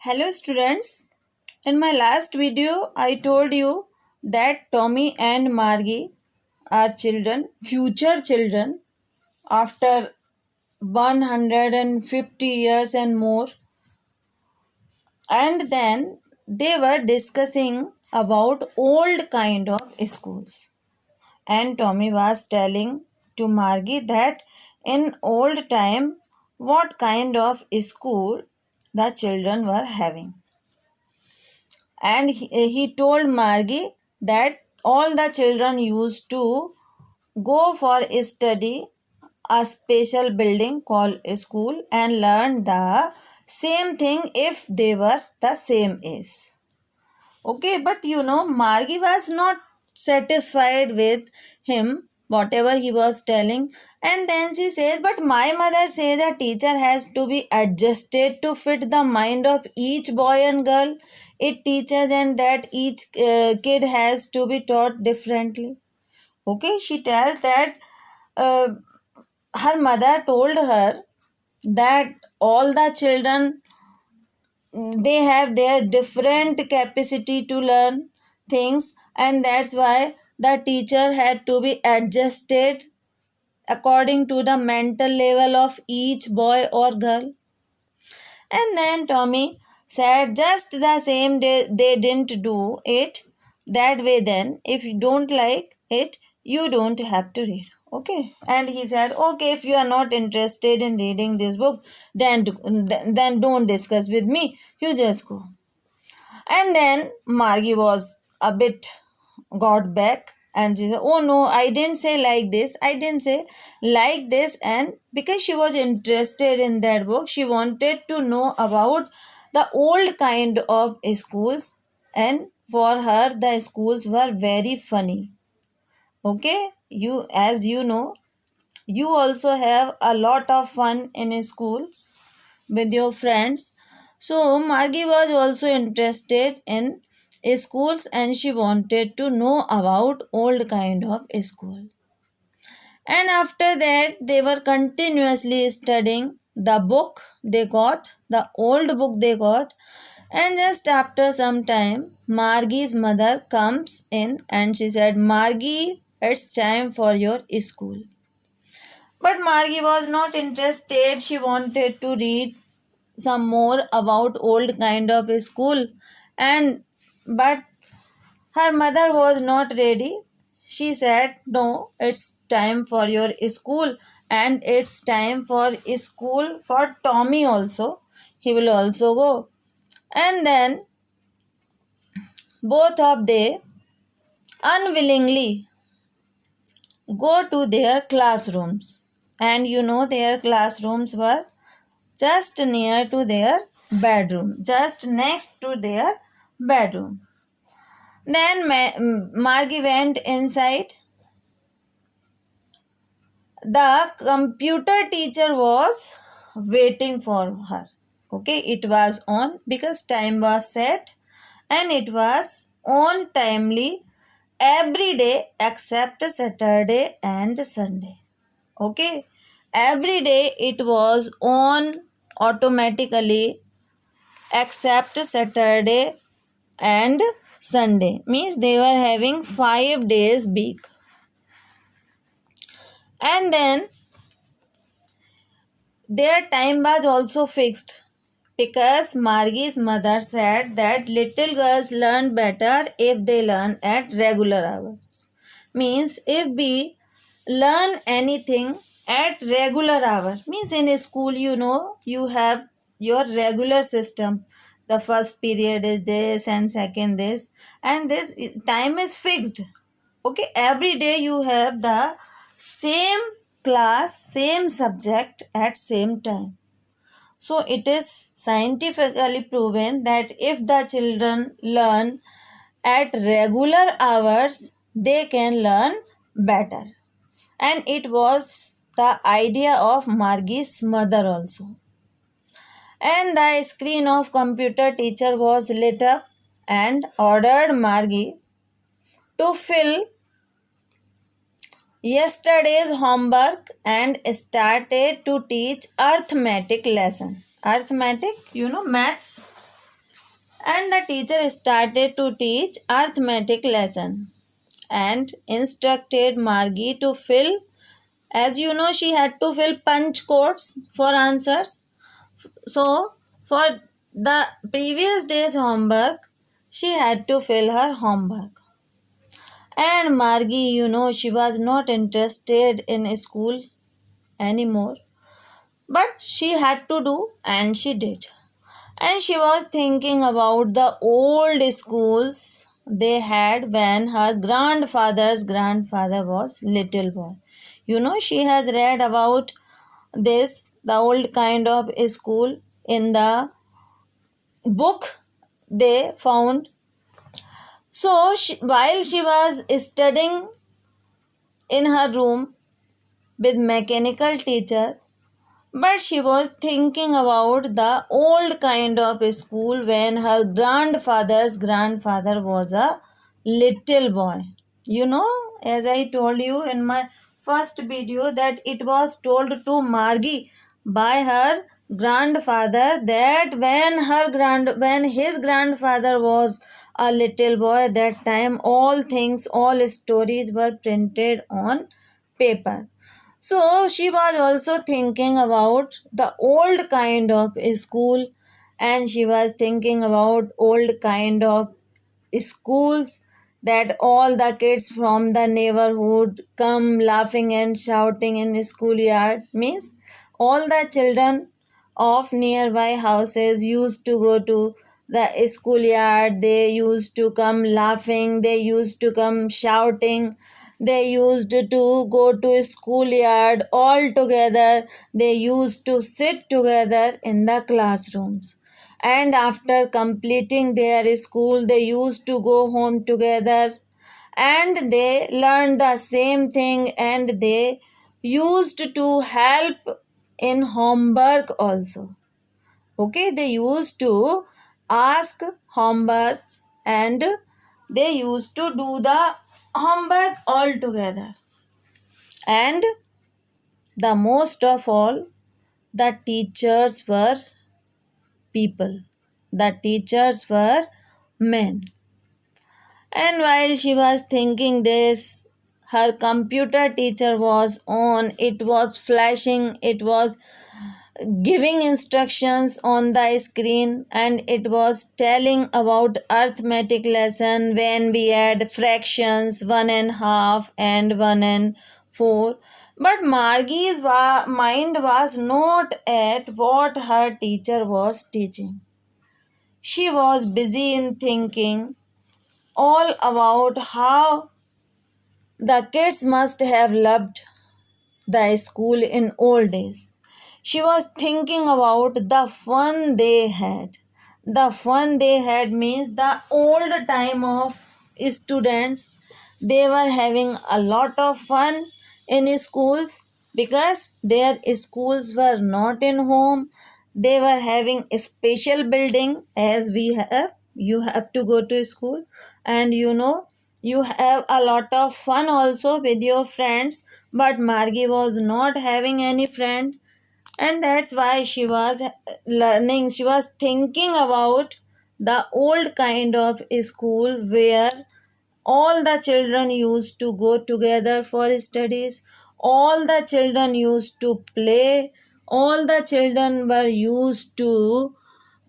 Hello students, in my last video I told you that Tommy and Margie are children, future children after 150 years and more, and then they were discussing about old kind of schools, and Tommy was telling to Margie that in old time what kind of school the children were having, and he told Margie that all the children used to go for study a special building called a school and learn the same thing if they were the same age. Okay, but Margie was not satisfied with him, whatever he was telling. And then she says, but my mother says a teacher has to be adjusted to fit the mind of each boy and girl it teaches, and that each kid has to be taught differently. Okay, she tells that uh, her mother told her that all the children, they have their different capacity to learn things, and that's why the teacher had to be adjusted according to the mental level of each boy or girl. And then Tommy said just the same day they didn't do it that way. Then if you don't like it, you don't have to read. Okay, and he said, okay, if you are not interested in reading this book, then don't discuss with me, you just go. And then Margie was a bit got back, and she said, oh no, I didn't say like this. I didn't say like this. And because she was interested in that book, she wanted to know about the old kind of schools. And for her, the schools were very funny. Okay, as you know, you also have a lot of fun in schools with your friends. So Margie was also interested in schools, and she wanted to know about old kind of school. And after that they were continuously studying the book they got, the old book they got. And just after some time Margie's mother comes in and she said, Margie, it's time for your school. But Margie was not interested. She wanted to read some more about old kind of school, and but her mother was not ready. She said, no, it's time for your school, and it's time for school for Tommy also. He will also go. And then both of they unwillingly go to their classrooms, and their classrooms were just near to their bedroom, just next to their bedroom. Then Margie went inside. The computer teacher was waiting for her. Okay, it was on because time was set, and it was on timely every day except Saturday and Sunday. Okay, every day it was on automatically except Saturday and Sunday. Means they were having 5 days week. And then their time was also fixed because Margie's mother said that little girls learn better if they learn at regular hours. Means if we learn anything at regular hour, means in a school you have your regular system. The first period is this and second this, and this time is fixed. Okay, every day you have the same class, same subject at same time. So it is scientifically proven that if the children learn at regular hours, they can learn better. And it was the idea of Margie's mother also. And the screen of computer teacher was lit up and ordered Margie to fill yesterday's homework and started to teach arithmetic lesson. Arithmetic, maths. And the teacher started to teach arithmetic lesson and instructed Margie to fill, as you know, she had to fill punch codes for answers. So for the previous day's homework, she had to fill her homework. And Margie, she was not interested in school anymore, but she had to do, and she did. And she was thinking about the old schools they had when her grandfather's grandfather was little boy. She has read about this, the old kind of school, in the book they found. So while she was studying in her room with mechanical teacher, but she was thinking about the old kind of school when her grandfather's grandfather was a little boy. As I told you in my first video, that it was told to Margie by her grandfather that when his grandfather was a little boy, that time all stories were printed on paper. So she was also thinking about the old kind of school, and she was thinking about old kind of schools, that all the kids from the neighborhood come laughing and shouting in schoolyard. Means all the children of nearby houses used to go to the schoolyard. They used to come laughing, they used to come shouting, they used to go to schoolyard all together. They used to sit together in the classrooms, and after completing their school they used to go home together, and they learned the same thing, and they used to help in homework also. Okay, they used to ask homeworks, and they used to do the homework all together. And the most of all, the teachers were people. The teachers were men. And while she was thinking this, her computer teacher was on. It was flashing. It was giving instructions on the screen, and it was telling about arithmetic lesson when we had fractions 1.5 and 1 and 4. But Margie's mind was not at what her teacher was teaching. She was busy in thinking all about how the kids must have loved the school in old days. She was thinking about the fun they had. The fun they had means the old time of students. They were having a lot of fun in schools because their schools were not in home. They were having a special building, as we have. You have to go to school, and you have a lot of fun also with your friends. But Margie was not having any friend, and that's why she was learning. She was thinking about the old kind of school where all the children used to go together for studies, all the children used to play, all the children were used to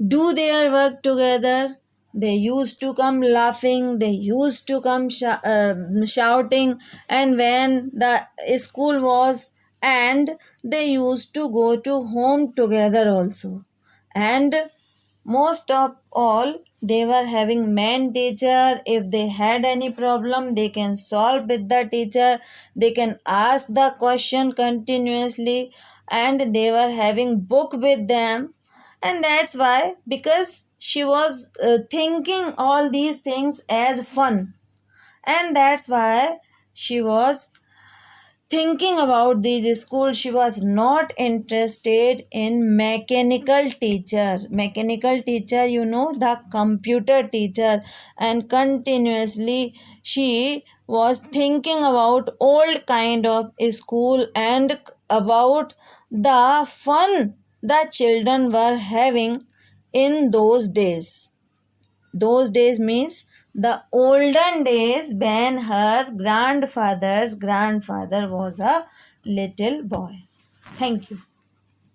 do their work together. They used to come laughing, they used to come shouting, and when the school was, and they used to go to home together also. And most of all, they were having man teacher. If they had any problem, they can solve with the teacher. They can ask the question continuously, and they were having book with them. And that's why, because she was thinking all these things as fun, and that's why she was thinking about these schools. She was not interested in mechanical teacher. Mechanical teacher, the computer teacher. And continuously she was thinking about old kind of school and about the fun the children were having in those days. Those days means the olden days when her grandfather's grandfather was a little boy. Thank you.